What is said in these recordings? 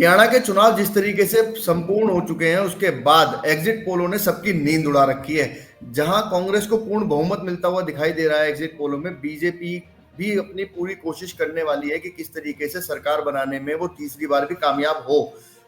हरियाणा के चुनाव जिस तरीके से संपूर्ण हो चुके हैं, उसके बाद एग्जिट पोलों ने सबकी नींद उड़ा रखी है। जहां कांग्रेस को पूर्ण बहुमत मिलता हुआ दिखाई दे रहा है एग्जिट पोलों में, बीजेपी भी अपनी पूरी कोशिश करने वाली है कि किस तरीके से सरकार बनाने में वो तीसरी बार भी कामयाब हो।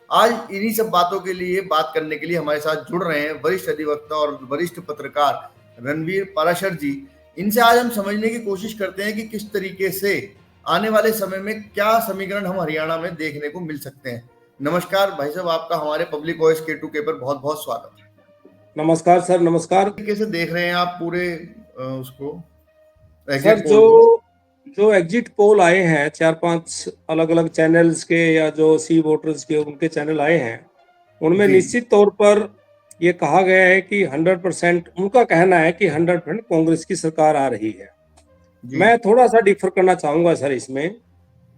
आज इन्हीं सब बातों के लिए बात करने के लिए हमारे साथ जुड़ रहे हैं वरिष्ठ अधिवक्ता और वरिष्ठ पत्रकार रणवीर पाराशर जी। इनसे आज हम समझने की कोशिश करते हैं कि किस तरीके से आने वाले समय में क्या समीकरण हम हरियाणा में देखने को मिल सकते हैं। नमस्कार भाई साहब, आपका हमारे पब्लिक वॉइस K2K पर बहुत बहुत स्वागत है। नमस्कार सर, नमस्कार। कैसे देख रहे हैं आप पूरे उसको सर, एग्जिट जो पोल को? जो एग्जिट पोल आए हैं 4-5 अलग अलग चैनल्स के, या जो सी वोटर्स के उनके चैनल आए हैं, उनमें जी निश्चित तौर पर ये कहा गया है कि 100%, उनका कहना है कि 100% कांग्रेस की सरकार आ रही है। जी मैं थोड़ा सा डिफर करना चाहूंगा सर इसमें।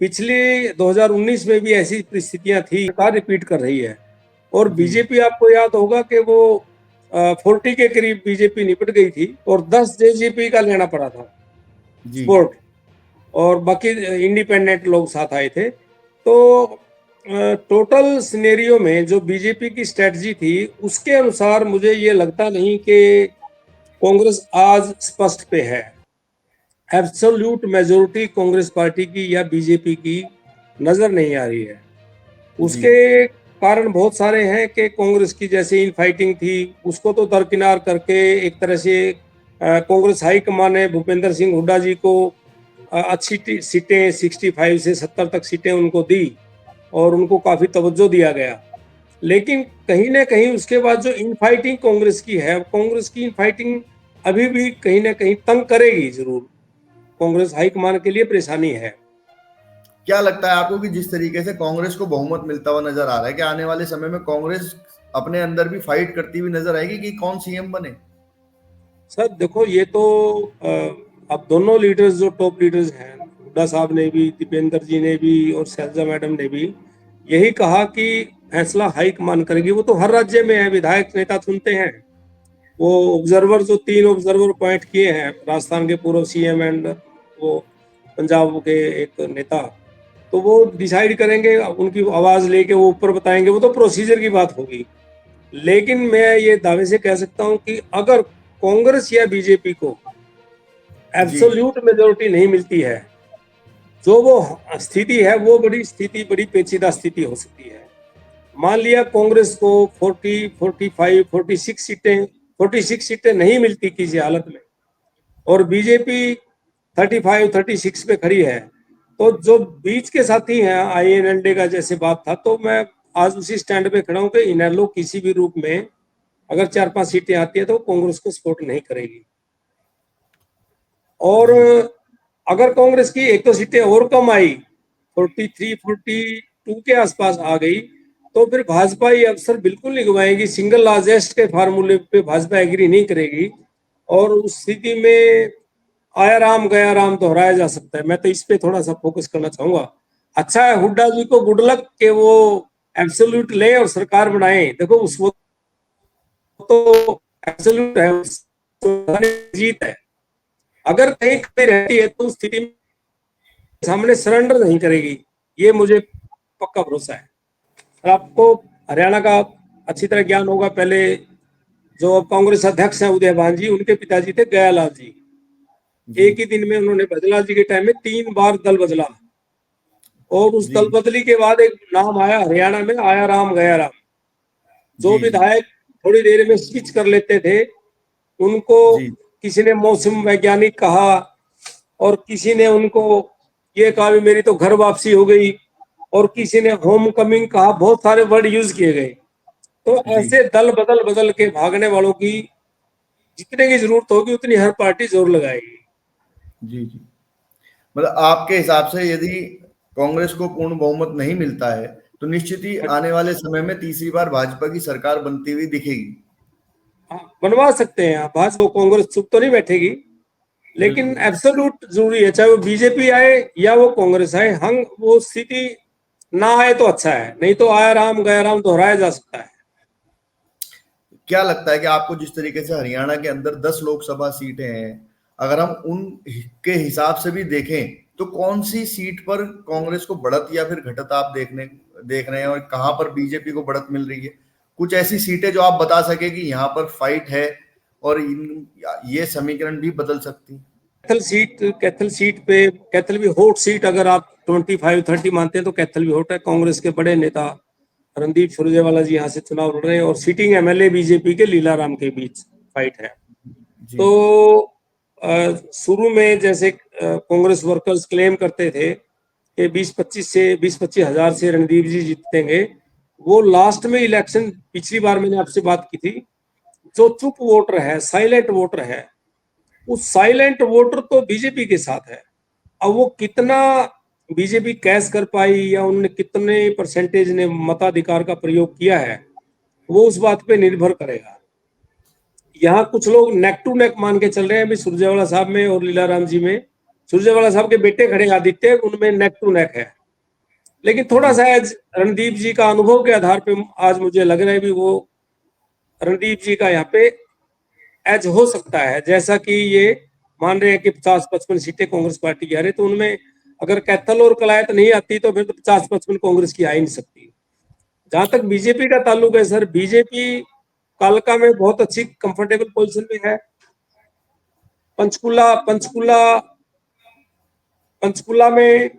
पिछले 2019 में भी ऐसी परिस्थितियां थी, सरकार रिपीट कर रही है। और जी बीजेपी, आपको याद होगा कि वो 40 के करीब बीजेपी निपट गई थी और 10 जेजेपी का लेना पड़ा था जी सपोर्ट, और बाकी इंडिपेंडेंट लोग साथ आए थे। तो टोटल सिनेरियो में जो बीजेपी की स्ट्रेटजी थी, उसके अनुसार मुझे ये लगता नहीं कि कांग्रेस आज स्पष्ट पे है। एब्सोल्यूट मेजोरिटी कांग्रेस पार्टी की या बीजेपी की नजर नहीं आ रही है। जी उसके कारण बहुत सारे हैं कि कांग्रेस की जैसे इन फाइटिंग थी, उसको तो दरकिनार करके एक तरह से कांग्रेस हाईकमान ने भूपेंद्र सिंह हुड्डा जी को अच्छी सीटें 65 से 70 तक सीटें उनको दी और उनको काफी तवज्जो दिया गया। लेकिन कहीं ना कहीं उसके बाद जो इन फाइटिंग कांग्रेस की है, कांग्रेस की इन फाइटिंग अभी भी कहीं ना कहीं तंग करेगी जरूर। कांग्रेस हाईकमान के लिए परेशानी है। क्या लगता है आपको कि जिस तरीके से कांग्रेस को बहुमत मिलता हुआ नजर आ रहा है, कि आने वाले समय में कांग्रेस अपने अंदर भी फाइट करती हुई नजर आएगी कि कौन सीएम बने? सर देखो, ये तो अब दोनों लीडर्स जो टॉप लीडर्स हैं, हुड्डा साहब ने भी, दीपेंद्र जी ने भी और शैलजा मैडम ने भी यही कहा कि फैसला हाईकमान करेगी। वो तो हर राज्य में है, विधायक नेता चुनते हैं। वो ऑब्जर्वर, जो 3 ऑब्जर्वर पॉइंट किए हैं, राजस्थान के पूर्व सीएम एंड वो पंजाब के एक नेता, तो वो डिसाइड करेंगे, उनकी आवाज लेके वो ऊपर बताएंगे। वो तो प्रोसीजर की बात होगी। लेकिन मैं ये दावे से कह सकता हूं कि अगर कांग्रेस या बीजेपी को जी एब्सोल्यूट मेजोरिटी नहीं मिलती है, जो वो स्थिति है, वो बड़ी पेचीदा स्थिति हो सकती है। मान लिया कांग्रेस को 40, 45, 46 सीटें नहीं मिलती किसी हालत में, और बीजेपी 35, 36 पे खड़ी है, तो जो बीच के साथी हैं, INLD का जैसे बात था, तो मैं आज उसी स्टैंड पे खड़ा हूं कि इनेलो किसी भी रूप में अगर 4-5 सीटें आती है तो कांग्रेस को सपोर्ट नहीं करेगी। और जी अगर कांग्रेस की एक दो सीटें और कम आई, 43, 42 के आसपास आ गई, तो फिर भाजपा ये अवसर बिल्कुल नहीं गवाएगी। सिंगल लार्जेस्ट के फार्मूले पे भाजपा एग्री नहीं करेगी, और उस स्थिति में आया राम गया राम दोहराया जा सकता है। मैं तो इस पे थोड़ा सा फोकस करना चाहूंगा। अच्छा है, हुड्डा जी को गुड लक के वो एब्सोल्यूट ले और सरकार बनाए। देखो, उस वो तो एब्सोल्यूट है, जीत है। अगर कहीं कहीं रहती है तो उस स्थिति में सामने सरेंडर नहीं करेगी, ये मुझे पक्का भरोसा है। और आपको हरियाणा का अच्छी तरह ज्ञान होगा। पहले जो अब कांग्रेस अध्यक्ष हैं उदयभान जी, उनके पिताजी थे गयालाल जी। जी एक ही दिन में उन्होंने, भजलाल जी के टाइम में 3 बार दल बदला, और उस जी दल बदली के बाद एक नाम आया हरियाणा में, आया राम गया राम। जो जी जी विधायक थोड़ी देर में स्विच कर लेते थे, उनको जी किसी ने मौसम वैज्ञानिक कहा, और किसी ने उनको ये कहा भी मेरी तो घर वापसी हो गई, और किसी ने होम कमिंग कहा। बहुत सारे वर्ड यूज किए गए। तो जी ऐसे दल बदल बदल के भागने वालों की जितने की जरूरत होगी उतनी हर पार्टी जोर लगाएगी। जी जी। मतलब आपके हिसाब से यदि कांग्रेस को पूर्ण बहुमत नहीं मिलता है, तो निश्चित ही आने वाले समय में तीसरी बार भाजपा की सरकार बनती हुई दिखेगी। हाँ, बनवा सकते हैं आप। भाजपा कांग्रेस चुप तो नहीं बैठेगी, लेकिन बिल्कुल। एब्सोल्यूट जरूरी है, चाहे वो बीजेपी आए या वो कांग्रेस आए। हम वो स्थिति ना आए तो अच्छा है, नहीं तो आया राम गया राम दोहराया जा सकता है। क्या लगता है कि आपको जिस तरीके से हरियाणा के अंदर 10 लोकसभा सीटें हैं, अगर हम उन के हिसाब से भी देखें, तो कौन सी सीट पर कांग्रेस को बढ़त या फिर घटत आप देख रहे हैं और कहां पर बीजेपी को बढ़त मिल रही है? कुछ ऐसी सीटें जो आप बता सके कि यहाँ पर फाइट है और ये समीकरण भी बदल सकती है। कैथल सीट पे, कैथल भी हॉट सीट अगर आप 25-30 मानते हैं तो कैथल भी हॉट है। कांग्रेस के बड़े नेता रणदीप सुरजेवाला जी यहाँ से चुनाव लड़ रहे हैं और सिटिंग एमएलए बीजेपी के लीलाराम के बीच फाइट है। जी। तो शुरू में जैसे कांग्रेस वर्कर्स क्लेम करते थे कि 20-25 हजार से रणदीप जी जीतेंगे, वो लास्ट में इलेक्शन, पिछली बार मैंने आपसे बात की थी, जो चुप वोटर है, साइलेंट वोटर है, उस साइलेंट वोटर तो बीजेपी के साथ है। अब वो कितना बीजेपी कैश कर पाई या उन्होंने कितने परसेंटेज ने मताधिकार का प्रयोग किया है, वो उस बात पे निर्भर करेगा। यहाँ कुछ लोग नेक टू नेक मान के चल रहे हैं अभी सुरजेवाला साहब में और लीलाराम जी में। सुरजेवाला साहब के बेटे खड़े आदित्य, उनमें नेक टू नेक है, लेकिन थोड़ा सा आज रणदीप जी का अनुभव के आधार पे आज मुझे लग रहा है भी वो रणदीप जी का यहाँ पे एज हो सकता है। जैसा कि ये मान रहे हैं कि 50-55 सीटें कांग्रेस पार्टी की आ रही, तो उनमें अगर कैथल और कलायत नहीं आती तो फिर तो 50-55 कांग्रेस की आ ही नहीं सकती। जहां तक बीजेपी का ताल्लुक है सर, बीजेपी कालका में बहुत अच्छी कंफर्टेबल पोजीशन में है। पंचकुला पंचकुला पंचकुला में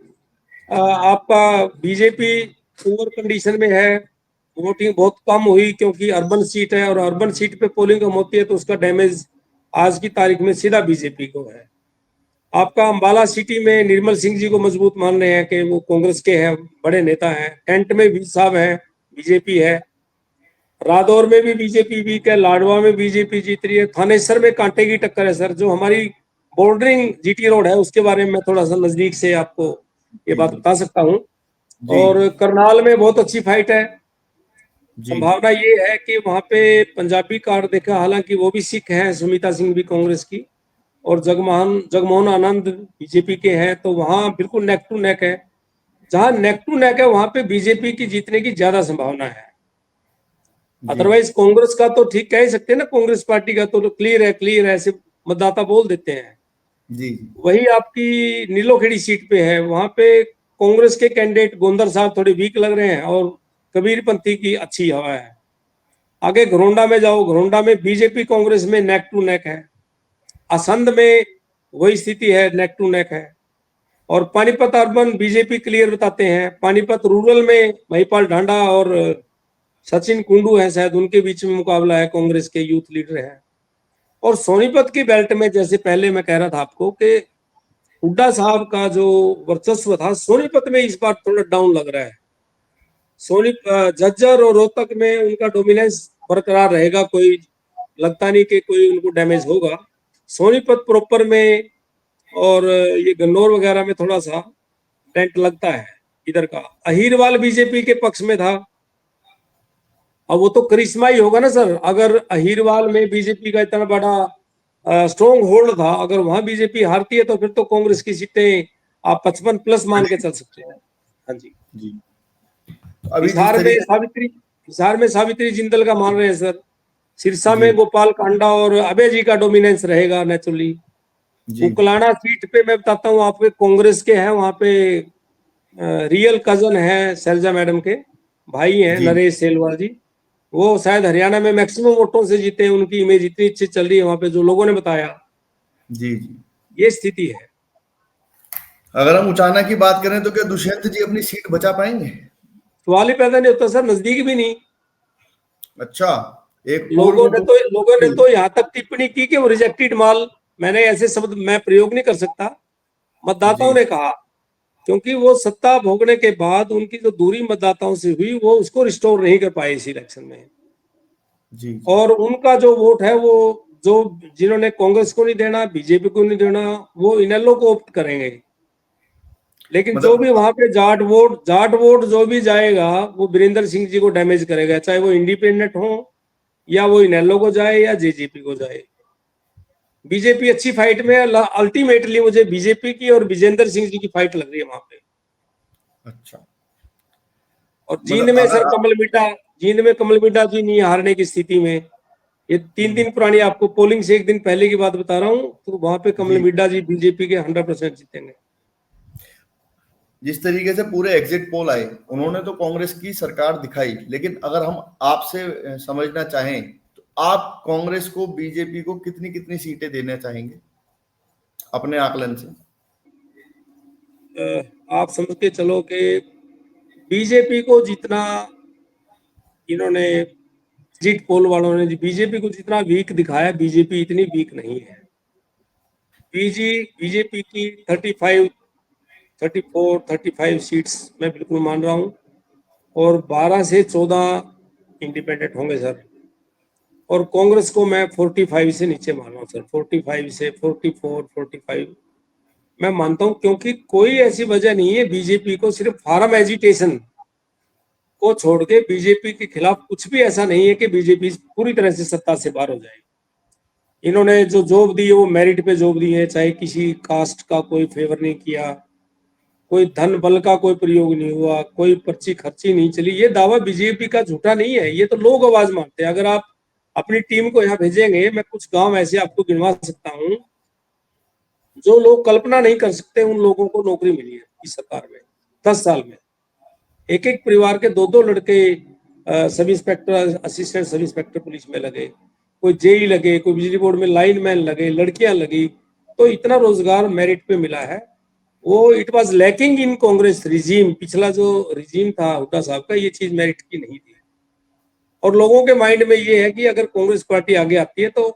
आपका बीजेपी पुअर कंडीशन में है, वोटिंग बहुत कम हुई क्योंकि अर्बन सीट है और अर्बन सीट पे पोलिंग कम होती है तो उसका डैमेज आज की तारीख में सीधा बीजेपी को है। आपका अंबाला सिटी में निर्मल सिंह जी को मजबूत मान रहे हैं कि वो कांग्रेस के हैं, बड़े नेता हैं। कैंट में वीर साहब हैं, बीजेपी है। रादौर में भी बीजेपी वीक है, लाडवा में बीजेपी जीत रही है। थानेसर में कांटे की टक्कर है सर। जो हमारी बॉर्डरिंग जीटी रोड है उसके बारे में मैं थोड़ा सा नजदीक से आपको ये बात बता सकता हूँ। और करनाल में बहुत अच्छी फाइट है। संभावना ये है कि वहां पे पंजाबी कार्ड देखा, हालांकि वो भी सिख हैं, सुमिता सिंह भी कांग्रेस की, और जगमोहन आनंद बीजेपी के हैं, तो वहां बिल्कुल नेक टू नेक है। जहां नेक टू नेक है वहां पे बीजेपी की जीतने की ज्यादा संभावना है। अदरवाइज कांग्रेस का तो ठीक कह ही सकते हैं ना, कांग्रेस पार्टी का तो क्लियर है ऐसे मतदाता बोल देते हैं। जी। वही आपकी नीलोखेड़ी सीट पे है, वहां पे कांग्रेस के कैंडिडेट गोंदर साहब थोड़े वीक लग रहे हैं और कबीरपंथी की अच्छी हवा है। आगे घरोंडा में जाओ, घरोंडा में बीजेपी कांग्रेस में नेक टू नेक है। असंध में वही स्थिति है, नेक टू नेक है। और पानीपत अर्बन बीजेपी क्लियर बताते हैं। पानीपत रूरल में महिपाल ढांडा और सचिन कुंडू है शायद, उनके बीच में मुकाबला है, कांग्रेस के यूथ लीडर है। और सोनीपत की बेल्ट में जैसे पहले मैं कह रहा था आपको कि हुड्डा साहब का जो वर्चस्व था, सोनीपत में इस बार थोड़ा डाउन लग रहा है। झज्जर और रोहतक में उनका डोमिनेंस बरकरार रहेगा, कोई लगता नहीं कि कोई उनको डैमेज होगा। सोनीपत प्रॉपर में और ये गन्नौर वगैरह में थोड़ा सा टेंट लगता है। इधर का अहीरवाल बीजेपी के पक्ष में था। अब वो तो करिश्मा ही होगा ना सर। अगर अहीरवाल में बीजेपी का इतना बड़ा स्ट्रॉन्ग होल्ड था, अगर वहां बीजेपी हारती है तो फिर तो कांग्रेस की सीटें आप 55+ मान के चल सकते हैं। हाँ जी। अभी हिसार में सावित्री जिंदल का मान रहे हैं सर। सिरसा में गोपाल कांडा और अभय जी का डोमिनेंस रहेगा नेचुरली। उकलाना सीट पे मैं बताता हूँ आपके, कांग्रेस के हैं वहां पे, रियल कजन है शैलजा मैडम के, भाई हैं नरेश सेलवाल जी। वो शायद हरियाणा में मैक्सिमम वोटों से जीते हैं, उनकी इमेज इतनी अच्छी चल रही है वहां पे, जो लोगों ने बताया। जी। ये स्थिति है। अगर हम उचाना की बात करें तो क्या दुष्यंत जी अपनी सीट बचा पाएंगे? सवाल ही पैदा नहीं होता सर, नजदीक भी नहीं। अच्छा। एक लोगों ने तो यहाँ तक टिप्पणी की कि वो रिजेक्टेड माल, मैंने ऐसे शब्द मैं प्रयोग नहीं कर सकता, मतदाताओं ने कहा, क्योंकि वो सत्ता भोगने के बाद उनकी जो दूरी मतदाताओं से हुई वो उसको रिस्टोर नहीं कर पाए इस इलेक्शन में। और उनका जो वोट है वो, जो जिन्होंने कांग्रेस को नहीं देना, बीजेपी को नहीं देना, वो इनेलो को ऑप्ट करेंगे। लेकिन जो भी वहां पे जाट वोट जो भी जाएगा वो वीरेंद्र सिंह जी को डैमेज करेगा, चाहे वो इंडिपेंडेंट हो या वो इनेलो को जाए या जेजेपी को जाए। बीजेपी अच्छी फाइट में, अल्टीमेटली मुझे बीजेपी की और विजेंद्र सिंह जी की फाइट लग रही है वहां पे। अच्छा। और जींद में सर कमल मिड्डा जी नहीं हारने की स्थिति में। ये 3 दिन पुरानी आपको पोलिंग से 1 दिन पहले की बात बता रहा हूँ, तो वहां पे कमल मिड्डा जी बीजेपी के 100% जीतेंगे। जिस तरीके से पूरे एग्जिट पोल आए, उन्होंने तो कांग्रेस की सरकार दिखाई, लेकिन अगर हम आपसे समझना चाहें तो आप कांग्रेस को, बीजेपी को कितनी कितनी सीटें देना चाहेंगे अपने आकलन से? आप समझ के चलो कि बीजेपी को जितना इन्होंने, एग्जिट पोल वालों ने बीजेपी को जितना वीक दिखाया, बीजेपी इतनी वीक नहीं है। बीजेपी की 35, 34, 35 सीट्स मैं बिल्कुल मान रहा हूं, और 12 से 14 इंडिपेंडेंट होंगे सर। और कांग्रेस को मैं 45 से नीचे मान रहा हूँ सर, 45 से 44, 45 मैं मानता हूं, क्योंकि कोई ऐसी वजह नहीं है बीजेपी को सिर्फ फार्म एजिटेशन को छोड़ के बीजेपी के खिलाफ कुछ भी ऐसा नहीं है कि बीजेपी पूरी तरह से सत्ता से बाहर हो जाएगी। इन्होंने जो जॉब दी है वो मेरिट पे जॉब दी है, चाहे किसी कास्ट का कोई फेवर नहीं किया, कोई धन बल का कोई प्रयोग नहीं हुआ, कोई पर्ची खर्ची नहीं चली। ये दावा बीजेपी का झूठा नहीं है, ये तो लोग आवाज मारते हैं। अगर आप अपनी टीम को यहाँ भेजेंगे, मैं कुछ गांव ऐसे आपको गिनवा सकता हूँ जो लोग कल्पना नहीं कर सकते, उन लोगों को नौकरी मिली है इस सरकार में 10 साल में। एक एक परिवार के 2-2 लड़के sub inspector, assistant sub inspector police में लगे, कोई जेई लगे, कोई बिजली बोर्ड में लाइनमैन लगे, लड़कियां लगी। तो इतना रोजगार मेरिट पे मिला है। वो it was lacking in Congress regime, पिछला जो रिजीम था हुड्डा साहब का, ये चीज मेरिट की नहीं थी। और लोगों के माइंड में ये है कि अगर कांग्रेस पार्टी आगे आती है तो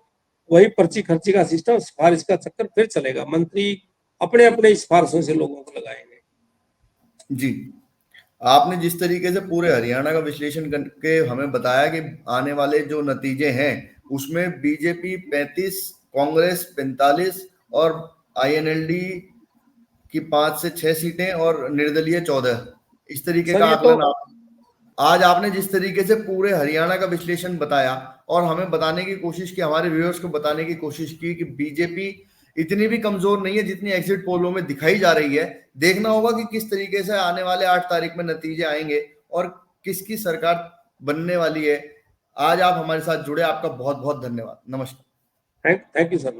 वही पर्ची खर्ची का सिस्टम, सिफारिश का चक्कर फिर चलेगा। मंत्री अपने अपने सिफारिशों से लोगों को लगाएंगे। जी, आपने जिस तरीके से पूरे हरियाणा का विश्लेषण करके हमें बताया कि आने वाले जो नतीजे हैं उसमें बीजेपी 35, कांग्रेस 45 और आईएनएलडी की 5 से 6 सीटें और निर्दलीय 14, इस तरीके सर का ये तो आकलन आप आज आपने जिस तरीके से पूरे हरियाणा का विश्लेषण बताया और हमें बताने की कोशिश की, हमारे व्यूअर्स को बताने की कोशिश की कि बीजेपी इतनी भी कमजोर नहीं है जितनी एग्जिट पोलों में दिखाई जा रही है। देखना होगा कि किस तरीके से आने वाले 8 तारीख में नतीजे आएंगे और किसकी सरकार बनने वाली है। आज आप हमारे साथ जुड़े, आपका बहुत बहुत धन्यवाद। नमस्कार। Thank you sir.